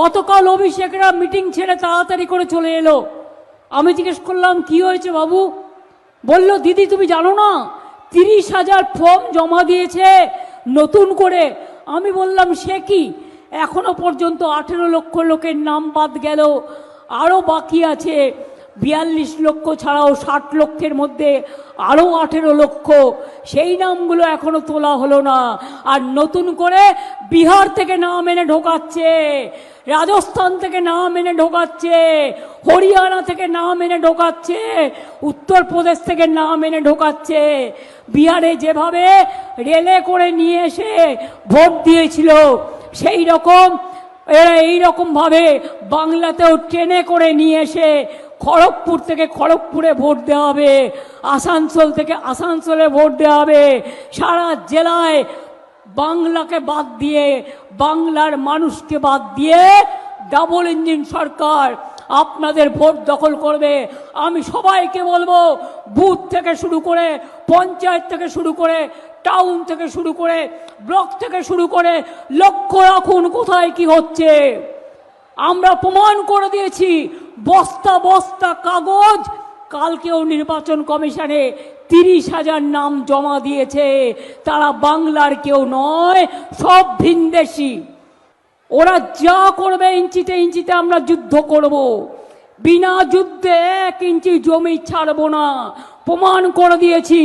গতকাল অভিষেকরা মিটিং ছেড়ে তাড়াতাড়ি করে চলে এলো। আমি জিজ্ঞেস করলাম কি হয়েছে বাবু? বলল দিদি তুমি জানো না 30,000 ফর্ম জমা দিয়েছে নতুন করে। আমি বললাম সে কি? এখনো পর্যন্ত 18 লক্ষ লোকের নাম বাদ গেল, আরও বাকি আছে 42 লক্ষ ছাড়াও 60 লক্ষের মধ্যে আরও 18 লক্ষ, সেই নামগুলো এখনো তোলা হলো না। আর নতুন করে বিহার থেকে নাম এনে ঢোকাচ্ছে, রাজস্থান থেকে নাম এনে ঢোকাচ্ছে, হরিয়ানা থেকে নাম এনে ঢোকাচ্ছে, উত্তরপ্রদেশ থেকে নাম এনে ঢোকাচ্ছে। বিহারে যেভাবে রেলে করে নিয়ে এসে ভোট দিয়েছিল সেই রকম এরা এইরকমভাবে বাংলাতেও ট্রেনে করে নিয়ে এসে খড়গপুর থেকে খড়গপুরে ভোট দেওয়া হবে, আসানসোল থেকে আসানসোলে ভোট দেওয়া হবে। সারা জেলায় বাংলাকে বাদ দিয়ে, বাংলার মানুষকে বাদ দিয়ে ডাবল ইঞ্জিন সরকার আপনাদের ভোট দখল করবে। আমি সবাইকে বলবো, বুথ থেকে শুরু করে, পঞ্চায়েত থেকে শুরু করে, টাউন থেকে শুরু করে, ব্লক থেকে শুরু করে লক্ষ্য রাখুন কোথায় কি হচ্ছে। আমরা প্রমাণ করে দিয়েছি, বস্তা বস্তা কাগজ। কালকেও নির্বাচন কমিশনে 30,000 নাম জমা দিয়েছে। তারা বাংলার কেউ নয়, সব ভিনদেশি। ওরা যা করবে ইঞ্চিতে ইঞ্চিতে আমরা যুদ্ধ করব, বিনা যুদ্ধে 1 ইঞ্চি জমি ছাড়বো না। প্রমাণ করে দিয়েছি,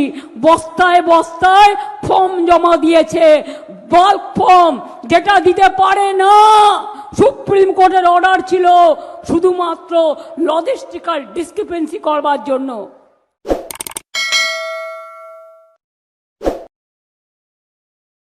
বস্তায় বস্তায় ফর্ম জমা দিয়েছে, বাল্ক ফর্ম, যেটা দিতে পারে না। সুপ্রিম কোর্টের অর্ডার ছিল শুধুমাত্র লজিস্টিক্যাল ডিসক্রিপেন্সি করবার জন্য।